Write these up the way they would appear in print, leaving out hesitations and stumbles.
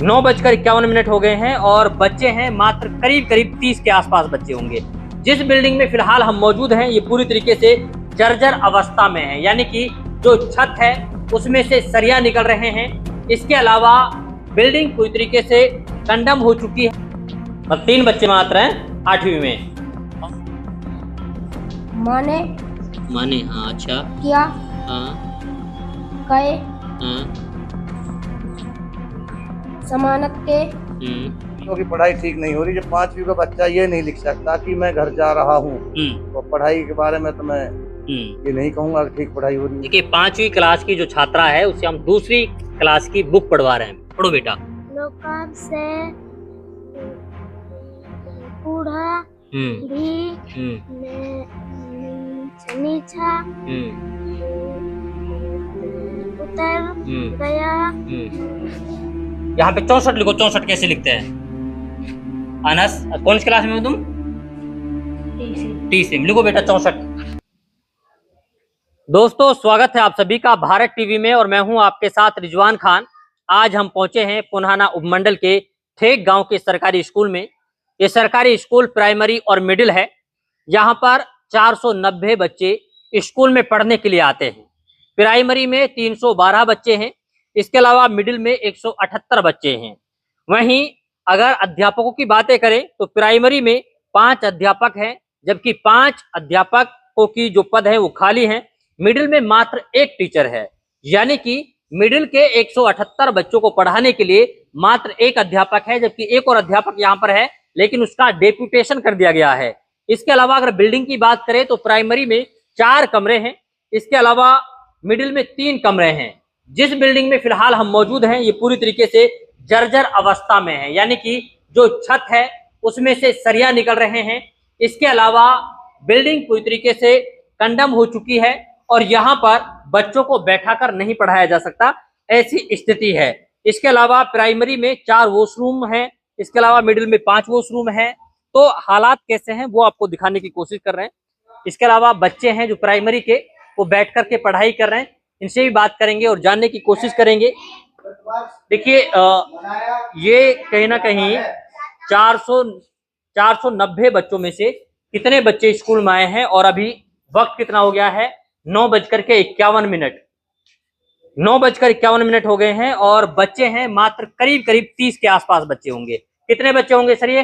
9:51 हो गए हैं और बच्चे हैं मात्र करीब करीब 30 के आसपास बच्चे होंगे। जिस बिल्डिंग में फिलहाल हम मौजूद हैं ये पूरी तरीके से जर्जर अवस्था में है, यानी कि जो छत है उसमें से सरिया निकल रहे हैं। इसके अलावा बिल्डिंग पूरी तरीके से कंडम हो चुकी है और 3 बच्चे मात्र हैं 8वीं में। माने हाँ, अच्छा क्या हाँ कहे हाँ जमानत के क्योंकि पढ़ाई ठीक नहीं हो रही। जब 5वीं का बच्चा ये नहीं लिख सकता कि मैं घर जा रहा हूँ, तो पढ़ाई के बारे में तो मैं ये नहीं कहूँगा कि ठीक पढ़ाई हो रही है। देखिए 5वीं क्लास की जो छात्रा है उससे हम दूसरी क्लास की बुक पढ़वा रहे हैं। पढ़ो बेटा। लोकब से बूढ़ा भी नीचा उतर गया। यहाँ पे 64 लिखो। 64 कैसे लिखते हैं? अनस कौन सी क्लास में हो तुम? तीसरी में। लिखो बेटा 64। दोस्तों स्वागत है आप सभी का भारत टीवी में और मैं हूं आपके साथ रिजवान खान। आज हम पहुंचे हैं पुन्हाना उपमंडल के ठेक गांव के सरकारी स्कूल में। ये सरकारी स्कूल प्राइमरी और मिडिल है। यहाँ पर 490 बच्चे स्कूल में पढ़ने के लिए आते हैं। प्राइमरी में 312 बच्चे हैं। इसके अलावा मिडिल में 178 बच्चे हैं। वहीं अगर अध्यापकों की बातें करें तो प्राइमरी में 5 अध्यापक हैं, जबकि 5 अध्यापकों की जो पद है वो खाली हैं। मिडिल में मात्र 1 टीचर है, यानी कि मिडिल के 178 बच्चों को पढ़ाने के लिए मात्र 1 अध्यापक है, जबकि एक और अध्यापक यहाँ पर है लेकिन उसका डेप्यूटेशन कर दिया गया है। इसके अलावा अगर बिल्डिंग की बात करें तो प्राइमरी में 4 कमरे हैं। इसके अलावा मिडिल में 3 कमरे हैं। जिस बिल्डिंग में फिलहाल हम मौजूद हैं ये पूरी तरीके से जर्जर अवस्था में है, यानी कि जो छत है उसमें से सरिया निकल रहे हैं। इसके अलावा बिल्डिंग पूरी तरीके से कंडम हो चुकी है और यहाँ पर बच्चों को बैठाकर नहीं पढ़ाया जा सकता, ऐसी स्थिति है। इसके अलावा प्राइमरी में 4 वॉशरूम हैं। इसके अलावा मिडिल में 5 वॉशरूम हैं। तो हालात कैसे हैं वो आपको दिखाने की कोशिश कर रहे हैं। इसके अलावा बच्चे हैं जो प्राइमरी के वो बैठ करके पढ़ाई कर रहे हैं, इनसे भी बात करेंगे और जानने की कोशिश करेंगे। देखिए ये कहीं ना कहीं 490 बच्चों में से कितने बच्चे स्कूल में आए हैं और अभी वक्त कितना हो गया है? 9:51। 9:51 हो गए हैं और बच्चे हैं मात्र करीब करीब 30 के आसपास बच्चे होंगे। कितने बच्चे होंगे सर? ये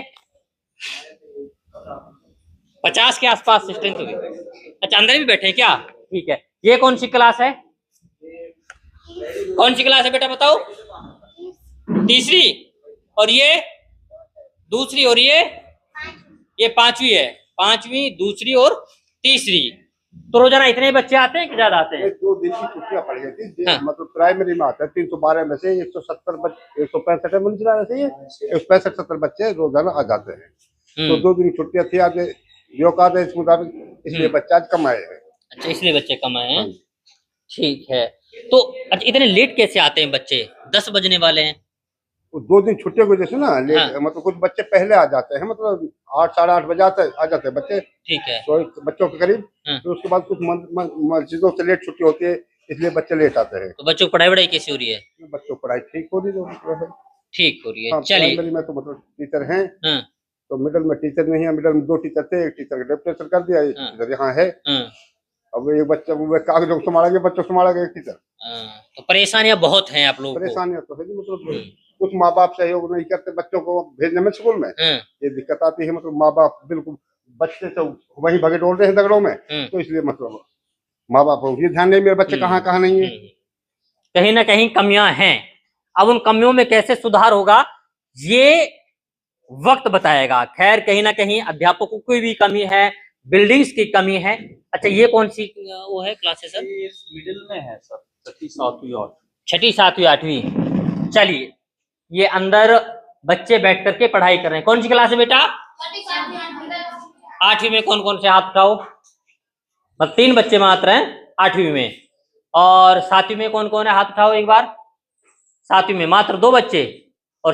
50 के आसपास स्ट्रेंथ होगी। अच्छा अंदर भी बैठे हैं क्या? ठीक है। ये कौन सी क्लास है? कौन सी क्लास है बेटा बताओ? तीसरी। और ये दूसरी और ये 5वीं है। 5वीं, दूसरी और तीसरी। तो रोजाना इतने बच्चे आते हैं कि ज्यादा आते हैं? 2 दिन की छुट्टियां पड़ गई थी। हाँ। मतलब प्राइमरी में आता है 312 में से 165 में से 165-70 बच्चे रोजाना आ जाते हैं। तो 2 दिन की छुट्टियां थी। आज योग इस मुताबिक, इसलिए बच्चे आज कम आए हैं। अच्छा इसलिए बच्चे कम आए हैं। ठीक है। तो अच्छा इतने लेट कैसे आते हैं बच्चे? 10 बजने वाले हैं। 2 दिन छुट्टियों की वजह से ना लेट। हाँ। मतलब कुछ बच्चे पहले आ जाते हैं, मतलब 8 साढ़े 8 बजे आ जाते हैं बच्चे। ठीक है। तो बच्चों के करीब। हाँ। तो उसके बाद कुछ मस्जिदों से लेट छुट्टी होती है, इसलिए बच्चे लेट आते हैं। तो बच्चों की पढ़ाई कैसी हो रही है? बच्चों की पढ़ाई ठीक हो रही है। ठीक हो रही है। हाँ, चलिए। प्राइमरी में तो मतलब टीचर हैं। हाँ। तो मिडिल में टीचर नहीं है। मिडिल में 2 टीचर थे, एक टीचर का डेप्यूटेशन कर दिया, एक टीचर यहाँ है। अब एक बच्चा कागज संभाला गया, बच्चों संभाला गया, एक टीचर। तो परेशानियां बहुत हैं आप लोगों को? परेशानियां तो है जी, मतलब कुछ माँ बाप सहयोग नहीं करते बच्चों को भेजने में स्कूल में। ये दिक्कत आती है। मतलब माँ बाप बिल्कुल बच्चे से वहीं भगे डोल रहे हैं दगड़ों में। तो इसलिए मतलब माँ बाप ये ध्यान नहीं मेरे बच्चे कहाँ कहाँ नहीं है। कहीं ना कहीं कमियां हैं। अब उन कमियों में कैसे सुधार होगा ये वक्त बताएगा। खैर कहीं ना कहीं अध्यापकों की भी कमी है, बिल्डिंग्स की कमी है। अच्छा ये कौन सी वो है क्लासेस सर? ये मिडिल में है सर, 6ठी 7वीं और 6ठी 7वीं 8वीं। चलिए ये अंदर बच्चे बैठ करके पढ़ाई कर रहे हैं। कौन सी क्लास है बेटा? 8वीं में कौन कौन से हाथ उठाओ? बस 3 बच्चे मात्र हैं 8वीं में। और 7वीं में कौन कौन है? हाथ उठाओ एक बार। 7वीं में मात्र 2 बच्चे और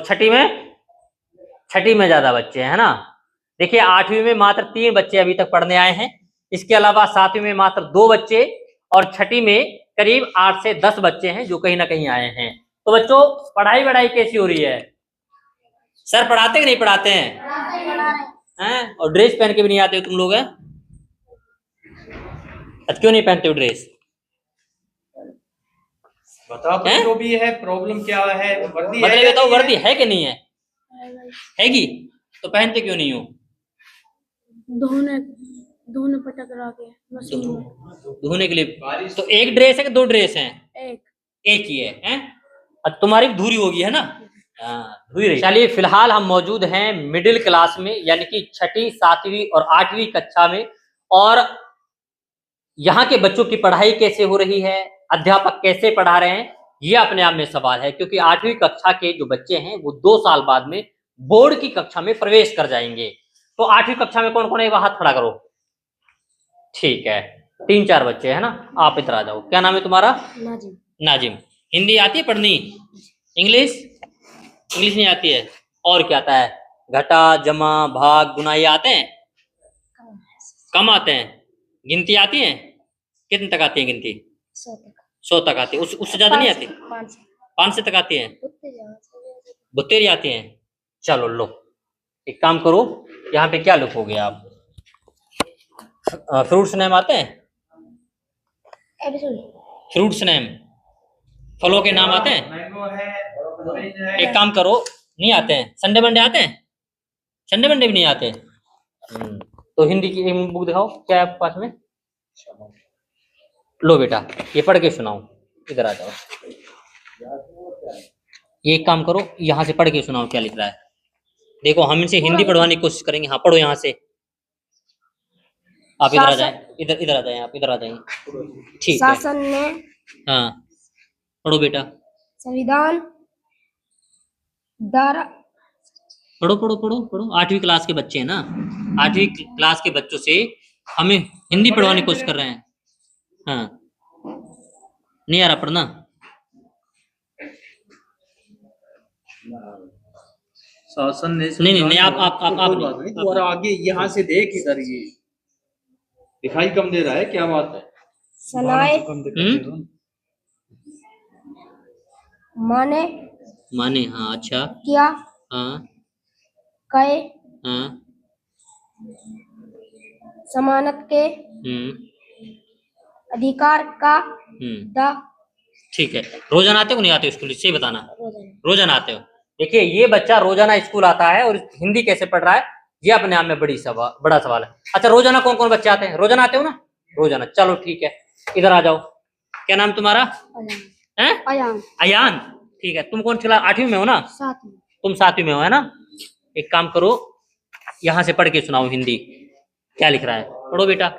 6ठी में ज्यादा बच्चे हैं, है ना? देखिए 8वीं में मात्र 3 बच्चे अभी तक पढ़ने आए हैं। इसके अलावा 7वीं में मात्र 2 बच्चे और 6ठी में करीब 8 से 10 बच्चे हैं जो कहीं ना कहीं आए हैं। तो बच्चों पढ़ाई कैसी हो रही है? सर पढ़ाते कि नहीं पढ़ाते हैं? और ड्रेस पहन के भी नहीं आते हो तुम लोग हैं? अच्छा क्यों नहीं पहनते हो ड्रेस? बताओ हैं? जो भी है प्रॉब्लम क्या है, वर्दी मतलब है ये या बताओ नहीं वर्दी है कि नहीं है? हैगी तो पहनते क्यों नहीं हो? धोने धोने पटक रहा के मशीन में धोने के लिए। तो एक ड्रेस है कि दो ड्रेस हैं? एक एक ही है, हैं? अब तुम्हारी भी धुरी होगी है ना? हाँ धुरी रही। चलिए फिलहाल हम मौजूद हैं मिडिल क्लास में, यानी कि 6ठी 7वीं और 8वीं कक्षा में। और यहाँ के बच्चों की पढ़ाई कैसे हो रही है, अध्यापक कैसे पढ़ा रहे हैं, ये अपने आप में सवाल है। क्योंकि 8वीं कक्षा के जो बच्चे हैं वो 2 साल बाद में बोर्ड की कक्षा में प्रवेश कर जाएंगे। तो 8वीं कक्षा में कौन कौन है, हाथ खड़ा करो। ठीक है, 3-4 बच्चे है ना। आप इधर आ जाओ। क्या नाम है तुम्हारा? नाजिम नाजिम। हिंदी आती है पढ़नी? इंग्लिश? इंग्लिश नहीं आती है। और क्या आता है? घटा, जमा, भाग, गुना ये आते हैं? कम आते हैं। गिनती आती है? कितने तक आती है गिनती? 100 तक आती है। उससे ज्यादा नहीं आती? 500 तक आती है। बुत्तेरी आती है। चलो लो, एक काम करो, यहाँ पे क्या लिखोगे आप? फ्रूट्स नेम आते हैं? फ्रूट्स नेम, फलों के नाम आते हैं? मैंगो है, ऑरेंज है। एक काम करो, नहीं आते हैं। संडे मंडे आते हैं? संडे मंडे भी नहीं आते। तो हिंदी की एक बुक दिखाओ, क्या है आपके पास में? लो बेटा, ये पढ़ के सुनाओ। इधर आ जाओ। ये एक काम करो, यहाँ से पढ़ के सुनाओ क्या लिख रहा है। देखो हम इनसे हिंदी पढ़वाने की कोशिश करेंगे। हाँ पढ़ो यहाँ से। आप इधर आ जाए, इधर इधर आ जाए, आप इधर आ जाए। ठीक है। शासन ने हाँ पढ़ो बेटा, संविधान द्वारा पढ़ो पढ़ो पढ़ो पढ़ो। 8वीं क्लास के बच्चे हैं ना, 8वीं क्लास के बच्चों से हमें हिंदी पढ़वाने की कोशिश कर रहे हैं। हाँ नहीं आ रहा पढ़ना? शासन ने नहीं, आप और आगे यहाँ से देख इधर, ये दिखाई कम दे रहा है, क्या बात है? सनाए माने माने, हाँ अच्छा, क्या हाँ कहे हाँ, समानत के अधिकार का दा ठीक है। रोजाना आते हो नहीं आते हो स्कूल, इससे ही बताना। रोजाना आते हो। देखिए ये बच्चा रोजाना स्कूल आता है और हिंदी कैसे पढ़ रहा है, ये अपने आप में बड़ा सवाल है। अच्छा रोजाना कौन कौन बच्चे आते हैं? रोजाना आते हो ना? रोजाना, चलो ठीक है। इधर आ जाओ। क्या नाम तुम्हारा है? अयान अयान। ठीक है, तुम कौन सी क्लास? 8वीं में हो ना? 7 तुम 7वीं में हो है ना? एक काम करो, यहाँ से पढ़ के सुनाओ हिंदी, क्या लिख रहा है। पढ़ो बेटा।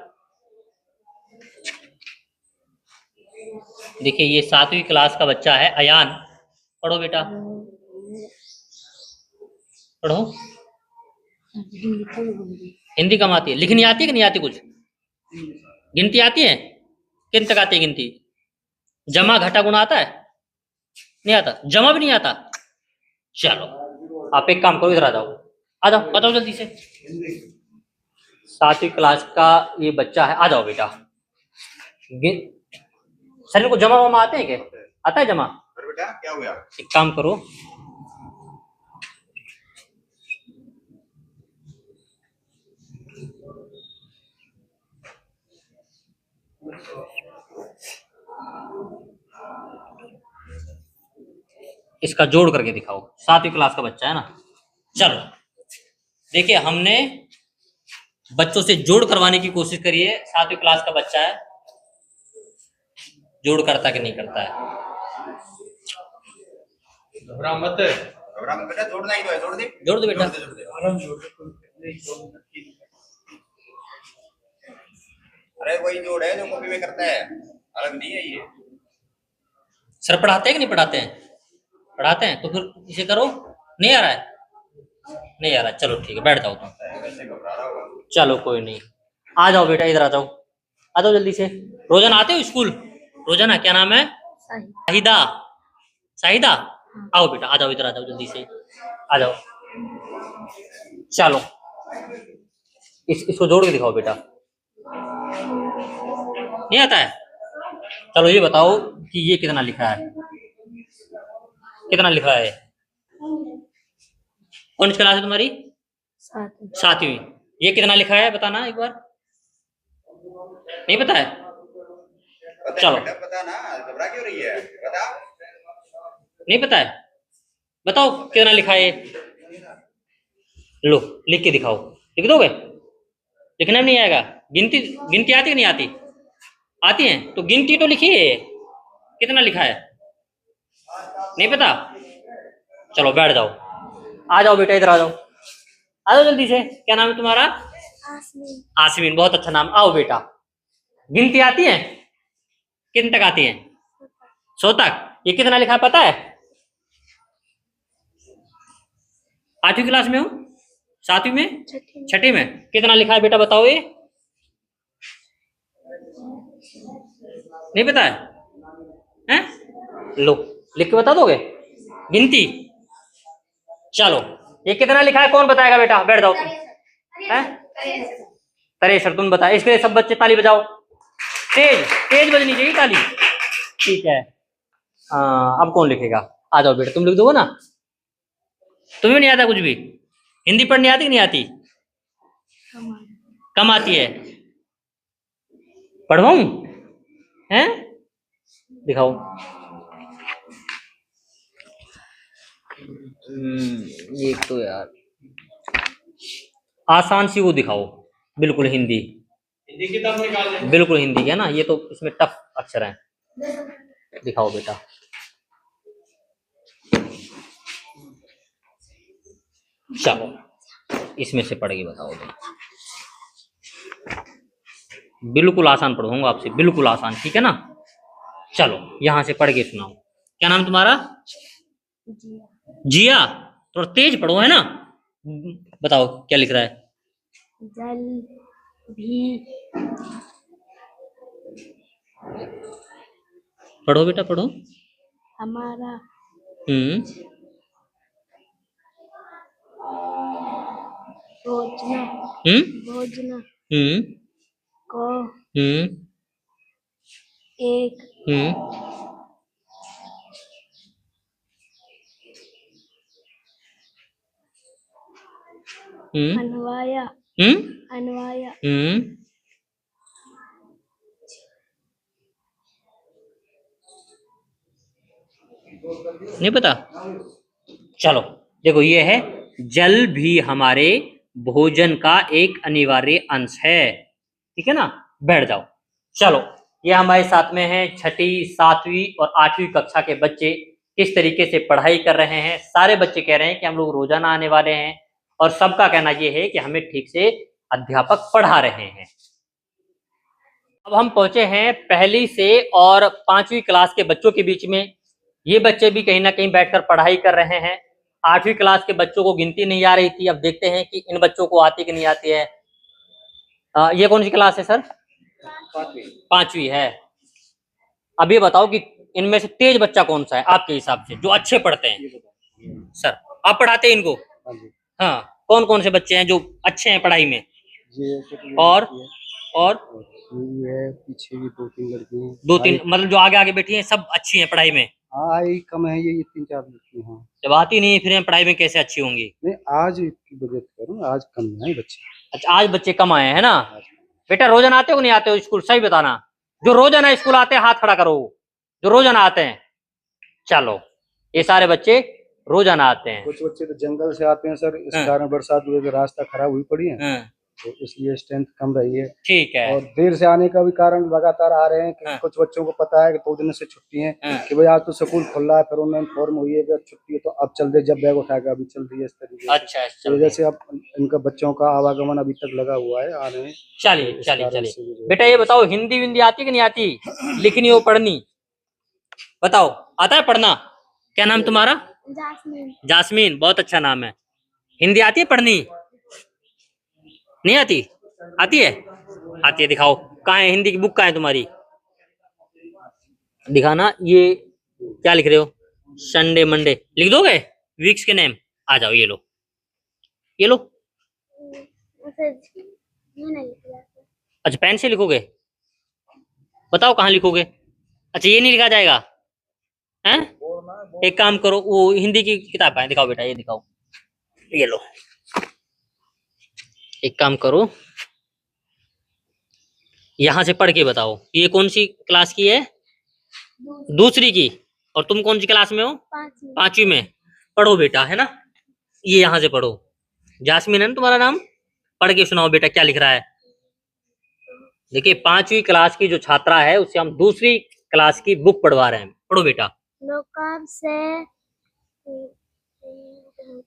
देखिए ये 7वीं क्लास का बच्चा है अयान। पढ़ो बेटा, पढ़ो। हिंदी कम आती है, लिखनी आती है कि नहीं आती? कुछ गिनती आती है? किन तक आती है गिनती? जमा घटा गुणा आता है? नहीं आता? जमा भी नहीं आता? चलो आप एक काम करो, इधर आ जाओ। आ जाओ, बताओ जल्दी से। 7वीं क्लास का ये बच्चा है, आ जाओ बेटा। सर को जमा वमा आते हैं क्या? आता है जमा? बेटा क्या हुआ? एक काम करो, इसका जोड़ करके दिखाओ। 7वीं क्लास का बच्चा है ना। चलो देखिए हमने बच्चों से जोड़ करवाने की कोशिश करी है। 7वीं क्लास का बच्चा है, जोड़ करता कि नहीं करता है? घबरा मत बेटा, जोड़ना ही तो है, जोड़ दे। जोड़ दो बेटा। अरे वही जोड़ है जो कॉपी में करता है, अलग नहीं है ये। सर पढ़ाते हैं कि नहीं पढ़ाते हैं? पढ़ाते हैं, तो फिर इसे करो। नहीं आ रहा है? नहीं आ रहा, चलो ठीक है, बैठ जाओ तुम। चलो कोई नहीं, आ जाओ बेटा, इधर आ जाओ। आ जाओ जल्दी से। रोजाना आते हो स्कूल? रोजाना। क्या नाम है? शाहिदा। शाहिदा, आओ बेटा, आ जाओ, इधर आ जाओ जल्दी से, आ जाओ। चलो इसको जोड़ के दिखाओ बेटा। नहीं आता है? चलो ये बताओ कि ये कितना लिखा है? कितना लिखा है? कौन सी क्लास है तुम्हारी? साथ 7वीं। ये कितना लिखा है बताना एक बार। नहीं पता है? चलो पता ना, घबरा क्यों रही है, बता। नहीं पता है, बताओ कितना लिखा है। लो लिख के दिखाओ। लिख दोगे? लिखना भी नहीं आएगा? गिनती गिनती आती कि नहीं आती? आती है तो गिनती तो लिखिए। कितना लिखा है? नहीं पता? चलो बैठ जाओ। आ जाओ बेटा, इधर आ जाओ। आ जाओ जल्दी से। क्या नाम है तुम्हारा? आसमीन आसमीन, बहुत अच्छा नाम। आओ बेटा। गिनती आती है? कितने तक आती है? 100 तक। ये कितना लिखा है पता है? 8वीं क्लास में हो? 7वीं में? छठी में? कितना लिखा है बेटा बताओ ये। नहीं पता है? हैं? लो लिख के बता दोगे गिनती? चलो ये कितना लिखा है कौन बताएगा बेटा? बैठ जाओ तुम। हैं? तरेसर तुम बताओ। इसके लिए सब बच्चे ताली बजाओ। तेज तेज बजनी चाहिए ताली। ठीक है। अब कौन लिखेगा? आ जाओ बेटा, तुम लिख दोगे ना? तुम्हें नहीं आता कुछ भी? हिंदी पढ़नी आती कि नहीं आती? कम आती है। पढ़वाऊं? हैं? दिखाओ। एक तो यार आसान सी वो दिखाओ, बिल्कुल हिंदी। हिंदी किताब निकाल ले। बिल्कुल हिंदी है ना, ये तो इसमें टफ अक्षर हैं। दिखाओ बेटा। चलो इसमें से पढ़ के बताओ तुम। बिल्कुल आसान पढ़ूंगा आपसे, बिल्कुल आसान, ठीक है ना? चलो यहां से पढ़ के सुनाओ। क्या नाम तुम्हारा? जिया। थोड़ा तेज पढ़ो है ना। बताओ क्या लिख रहा है? जल भी पढ़ो बेटा पढ़ो। हमारा भोजना भोजना को एक अनवाया अनवाया नहीं पता? चलो देखो, ये है जल भी हमारे भोजन का एक अनिवार्य अंश है, ठीक है ना? बैठ जाओ। चलो ये हमारे साथ में है 6ठी 7वीं और 8वीं कक्षा के बच्चे किस तरीके से पढ़ाई कर रहे हैं। सारे बच्चे कह रहे हैं कि हम लोग रोजाना आने वाले हैं और सबका कहना ये है कि हमें ठीक से अध्यापक पढ़ा रहे हैं। अब हम पहुंचे हैं 1ली से और 5वीं क्लास के बच्चों के बीच में। ये बच्चे भी कहीं ना कहीं बैठकर पढ़ाई कर रहे हैं। 8वीं क्लास के बच्चों को गिनती नहीं आ रही थी। अब देखते हैं कि इन बच्चों को आती कि नहीं आती है। ये कौन सी क्लास है सर? 5वीं है। अब ये बताओ कि इनमें से तेज बच्चा कौन सा है आपके हिसाब से, जो अच्छे पढ़ते हैं? सर आप पढ़ाते हैं इनको? हाँ, कौन कौन से बच्चे हैं जो अच्छे हैं पढ़ाई में? और ये पीछे भी 2-3 लड़की हैं। 2-3 मतलब जो आगे आगे बैठी हैं सब अच्छी हैं पढ़ाई में? आई कम है, ये 3-4 लड़की हैं। जब आती नहीं फिर पढ़ाई में कैसे अच्छी होंगी? नहीं, आज की वजह से करूँ, आज कम है बच्चे। अच्छा आज बच्चे कम आए हैं ना? बेटा रोजाना आते हो नहीं आते हो स्कूल? सही बताना। जो रोजाना स्कूल आते हैं हाथ खड़ा करो, जो रोजाना आते हैं। चलो ये सारे बच्चे रोजाना आते हैं। कुछ बच्चे तो जंगल से आते हैं सर, इस कारण बरसात की वजह से रास्ता खराब हुई पड़ी है, तो इसलिए स्ट्रेंथ कम रही है। ठीक है। और देर से आने का भी कारण लगातार आ रहे हैं कि कुछ बच्चों को पता है कि 2 दिन से छुट्टी है, कि भाई आज तो स्कूल खुल रहा है, फिर उन्हें इन्फॉर्म हुई है कि छुट्टी है तो अब चल दे, जब बैग उठाएगा अभी चल रही है, इस तरीके से। अच्छा इस वजह से अब इनका बच्चों का आवागमन अभी तक लगा हुआ है, आ रहे हैं। चलिए चलिए चलिए। बेटा ये बताओ हिंदी विंदी आती कि नहीं आती? लिखनी हो पढ़नी? बताओ आता है पढ़ना? क्या नाम तुम्हारा? जासमीन जासमीन, बहुत अच्छा नाम है। हिंदी आती है पढ़नी? नहीं आती? आती है? आती है। दिखाओ कहाँ है हिंदी की बुक, कहाँ है तुम्हारी? दिखाना। ये क्या लिख रहे हो? संडे मंडे लिख दोगे? वीक्स के नेम? आ जाओ, ये लो ये लो। अच्छा पेन से लिखोगे? बताओ कहाँ लिखोगे? अच्छा ये नहीं लिखा जाएगा हैं? एक काम करो, वो हिंदी की किताब है, दिखाओ बेटा, ये दिखाओ। ये लो, एक काम करो, यहां से पढ़ के बताओ ये कौन सी क्लास की है? दूसरी की। और तुम कौन सी क्लास में हो? पांचवी। पांचवी में। पढ़ो बेटा, है ना, ये यहां से पढ़ो। जासमीन है ना तुम्हारा नाम? पढ़ के सुनाओ बेटा क्या लिख रहा है। देखिए, पांचवी क्लास की जो छात्रा है उससे हम दूसरी क्लास की बुक पढ़वा रहे हैं। पढ़ो बेटा। लोकब से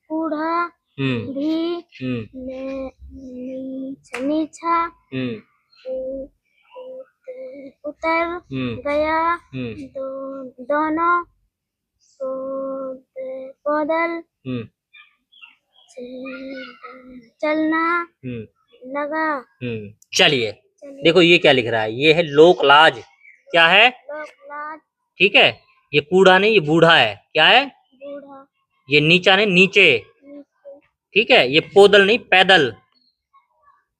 कूढ़ा भी नीचा उतर गया, दोनों पैदल चलना लगा। चलिए, देखो ये क्या लिख रहा है, ये है लोकलाज। क्या है? लोकलाज। ठीक है, ये कूड़ा नहीं, ये बूढ़ा है। क्या है? बूढ़ा। ये नीचा नहीं, नीचे। ठीक है, ये पोदल नहीं, पैदल।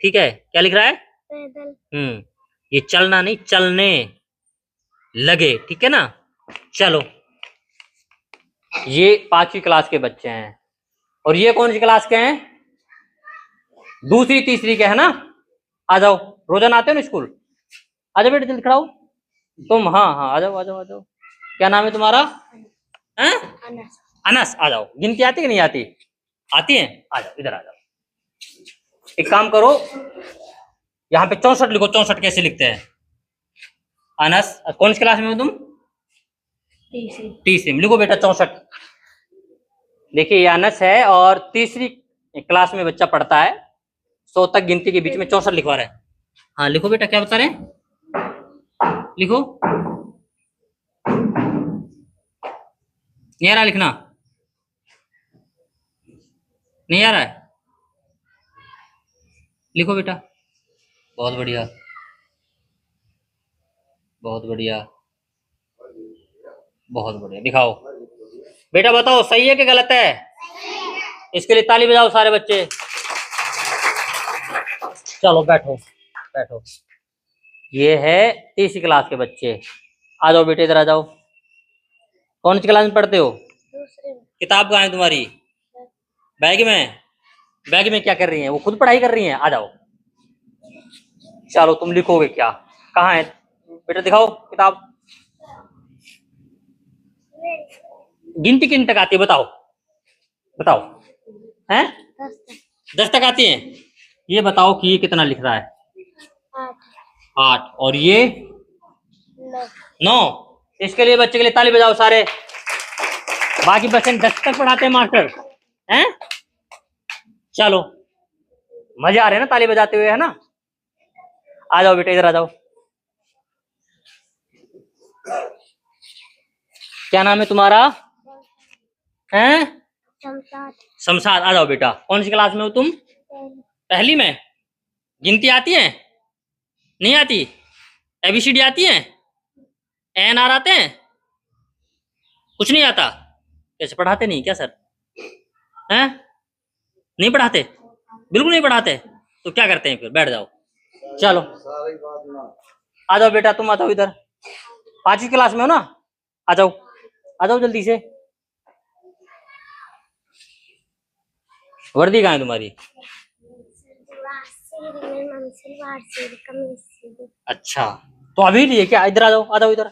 ठीक है, क्या लिख रहा है? पैदल। ये चलना नहीं, चलने लगे। ठीक है ना। चलो, ये पांचवी क्लास के बच्चे हैं। और ये कौन सी क्लास के हैं? दूसरी तीसरी के, है ना। आ जाओ, रोजाना आते हो ना स्कूल? आ जाओ बेटा, जल्दी खड़ा हो तुम। हाँ हाँ, आ जाओ आ जाओ आ जाओ। क्या नाम है तुम्हारा? हैं? अनस। आ जाओ। गिनती आती कि नहीं आती? आती है। आ जाओ, इधर आ जाओ। एक काम करो, यहाँ पे 64 लिखो। 64 कैसे लिखते हैं? अनस, कौन सी क्लास में हो तुम? तीसरी में। लिखो बेटा 64। देखिए, ये अनस है और तीसरी क्लास में बच्चा पढ़ता है। 100 तक गिनती के बीच में 64 लिखवा रहे हैं। हाँ लिखो बेटा, क्या बता रहे हैं? लिखो। नहीं आ रहा लिखना? नहीं आ रहा है? लिखो बेटा। बहुत बढ़िया, बहुत बढ़िया, बहुत बढ़िया। दिखाओ बेटा, बताओ सही है कि गलत है? इसके लिए ताली बजाओ सारे बच्चे। चलो बैठो बैठो। ये है तीसरी क्लास के बच्चे। आ जाओ बेटे, इधर आ जाओ। कौन सी क्लास में पढ़ते हो? दूसरे में। किताब कहाँ है तुम्हारी? बैग में। बैग में क्या कर रही हैं? वो खुद पढ़ाई कर रही हैं। आ जाओ। चलो, तुम लिखोगे क्या? कहाँ है बेटा? दिखाओ किताब। गिनती किन तक आती है बताओ? बताओ। हैं? 10 तक आती है। ये बताओ कि ये कितना लिख रहा है? 8। और ये 9। इसके लिए बच्चे के लिए ताली बजाओ सारे। बाकी बच्चे 10 तक पढ़ाते हैं मास्टर, हैं? चलो, मजे आ रहे हैं ना ताली बजाते हुए, है ना। आ जाओ बेटे, इधर आ जाओ। क्या नाम है तुम्हारा? हैं? शमशाद। आ जाओ बेटा। कौन सी क्लास में हो तुम? पहली में। गिनती आती है? नहीं आती? ABCD आती है? ANR आते हैं? कुछ नहीं आता? कैसे, पढ़ाते नहीं क्या सर? हैं? नहीं पढ़ाते? बिल्कुल नहीं पढ़ाते? तो क्या करते हैं फिर? बैठ जाओ। चलो, आ जाओ बेटा, तुम आ जाओ इधर। पांचवी क्लास में हो ना? आ जाओ, आ जाओ जल्दी से। वर्दी कहाँ है तुम्हारी? अच्छा, तो अभी लिए क्या? इधर आ जाओ, आ जाओ इधर।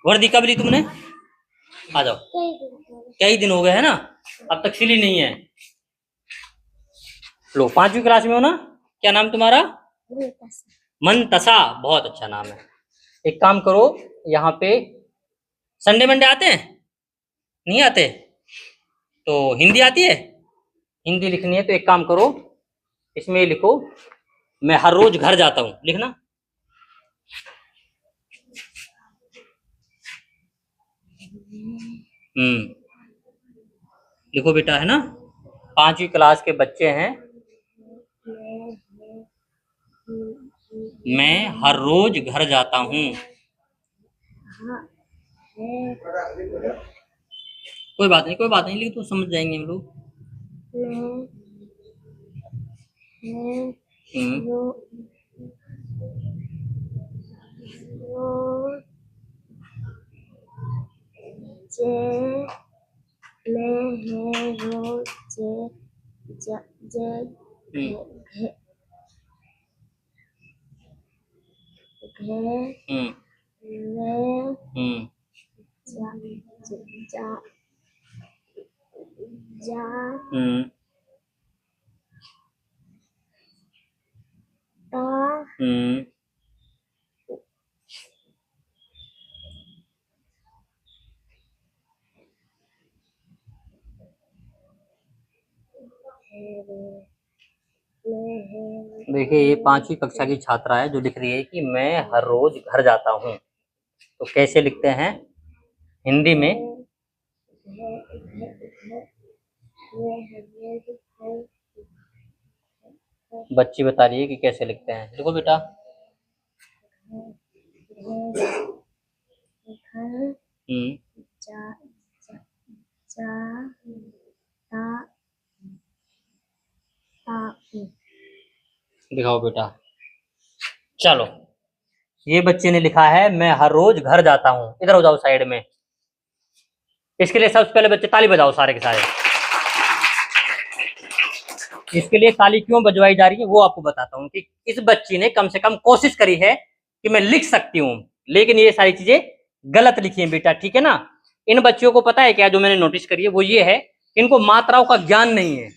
वर्दी कब ली तुमने? आ जाओ। कई दिन हो गए है ना, अब तक सिली नहीं है। लो, पांचवी क्लास में हो ना? क्या नाम तुम्हारा? मनतसा। बहुत अच्छा नाम है। एक काम करो, यहाँ पे संडे मंडे आते हैं? नहीं आते? तो हिंदी आती है? हिंदी लिखनी है तो एक काम करो, इसमें लिखो, मैं हर रोज घर जाता हूँ। लिखना। लिखो बेटा, है ना। पांचवी क्लास के बच्चे हैं। मैं हर रोज घर जाता हूँ। कोई बात नहीं, कोई बात नहीं, लेकिन तो समझ जाएंगे हम लोग। जे ज जे हम्म, घे घे हम्म, ले हम्म, जा जा जा हम्म, ता हम्म। देखिए ये 5वीं कक्षा की छात्रा है जो लिख रही है कि मैं हर रोज घर जाता हूँ। तो कैसे लिखते हैं हिंदी में? बच्ची बता रही है कि कैसे लिखते हैं। देखो बेटा, हम्म, जा जा ता ता दिखाओ बेटा। चलो, ये बच्चे ने लिखा है मैं हर रोज घर जाता हूँ। इधर हो जाओ साइड में। इसके लिए सबसे पहले बच्चे ताली बजाओ सारे के सारे। इसके लिए ताली क्यों बजवाई जा रही है वो आपको बताता हूँ कि इस बच्ची ने कम से कम कोशिश करी है कि मैं लिख सकती हूँ, लेकिन ये सारी चीजें गलत लिखी हैं बेटा, ठीक है ना। इन बच्चियों को पता है क्या, जो मैंने नोटिस करी है वो ये है, इनको मात्राओं का ज्ञान नहीं है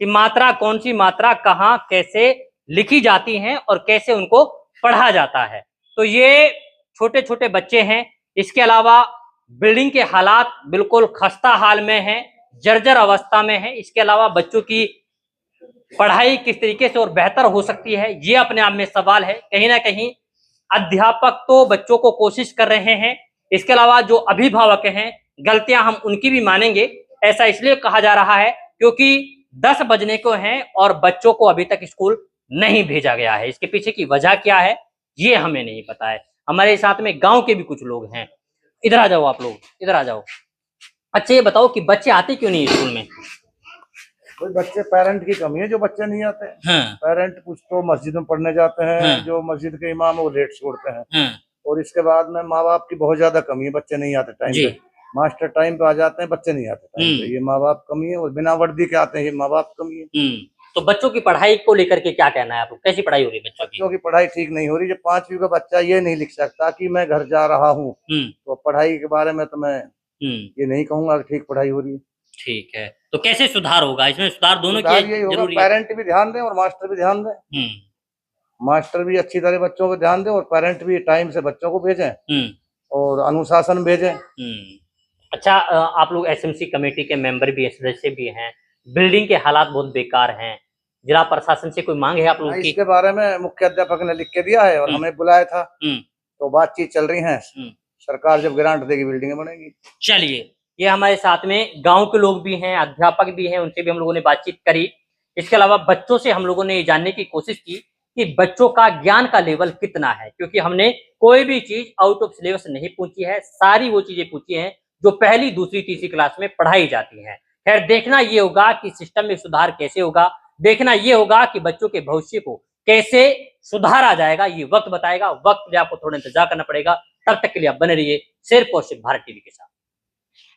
कि मात्रा कौन सी मात्रा कहाँ कैसे लिखी जाती हैं और कैसे उनको पढ़ा जाता है। तो ये छोटे छोटे बच्चे हैं। इसके अलावा बिल्डिंग के हालात बिल्कुल खस्ता हाल में हैं, जर्जर अवस्था में है। इसके अलावा बच्चों की पढ़ाई किस तरीके से और बेहतर हो सकती है, ये अपने आप में सवाल है। कहीं ना कहीं अध्यापक तो बच्चों को कोशिश कर रहे हैं, इसके अलावा जो अभिभावक हैं गलतियां हम उनकी भी मानेंगे। ऐसा इसलिए कहा जा रहा है क्योंकि 10 बजने को हैं और बच्चों को अभी तक स्कूल नहीं भेजा गया है। इसके पीछे की वजह क्या है ये हमें नहीं पता है। हमारे साथ में गांव के भी कुछ लोग हैं। इधर आ जाओ आप लोग, इधर आ जाओ। अच्छा ये बताओ कि बच्चे आते क्यों नहीं स्कूल में? कोई बच्चे पेरेंट की कमी है जो बच्चे नहीं आते हैं। हाँ, पेरेंट कुछ तो मस्जिद में पढ़ने जाते हैं, हाँ। जो मस्जिद के इमाम है वो लेट छोड़ते हैं, हाँ, और इसके बाद में माँ बाप की बहुत ज्यादा कमी है, बच्चे नहीं आते टाइम जी। पे। मास्टर टाइम पे आ जाते हैं, बच्चे नहीं आते टाइम पे, ये माँ बाप कमी है। और बिना वर्दी के आते हैं, ये माँ बाप कमी है। तो बच्चों की पढ़ाई को लेकर के क्या कहना है आप लोग? कैसी पढ़ाई हो रही है बच्चों की? बच्चों की पढ़ाई ठीक नहीं हो रही। जब 5वीं का बच्चा ये नहीं लिख सकता कि मैं घर जा रहा हूँ, तो पढ़ाई के बारे में तो मैं ये नहीं कहूंगा कि ठीक पढ़ाई हो रही है। ठीक है, तो कैसे सुधार होगा? इसमें सुधार दोनों की सुधार यही होगा, जरूरी है। पेरेंट भी ध्यान दें और मास्टर भी ध्यान दें। मास्टर भी अच्छी तरह बच्चों को ध्यान दें और पेरेंट भी टाइम से बच्चों को भेजें और अनुशासन भेजें। अच्छा, आप लोग एसएमसी कमेटी के मेंबर भी हैं, सदस्य भी हैं। बिल्डिंग के हालात बहुत बेकार हैं। जिला प्रशासन से कोई मांग है आप लोगों की? इसके बारे में मुख्य अध्यापक ने लिख के दिया है और हमें बुलाया था, तो बातचीत चल रही है। सरकार जब ग्रांट देगी बिल्डिंगें बनेगी। चलिए, ये हमारे साथ में गांव के लोग भी हैं, अध्यापक भी हैं, उनसे भी हम लोगों ने बातचीत करी। इसके अलावा बच्चों से हम लोगों ने ये जानने की कोशिश की कि बच्चों का ज्ञान का लेवल कितना है, क्योंकि हमने कोई भी चीज आउट ऑफ सिलेबस नहीं पूछी है, सारी वो चीजें पूछी हैं जो पहली दूसरी तीसरी क्लास में पढ़ाई जाती हैं। खैर, देखना ये होगा कि सिस्टम में सुधार कैसे होगा, देखना ये होगा कि बच्चों के भविष्य को कैसे सुधारा जाएगा, ये वक्त बताएगा। वक्त में आपको थोड़ा इंतजार करना पड़ेगा। तब तक के लिए आप बने रहिए सिर्फ और सिर्फ भारत टीवी के साथ।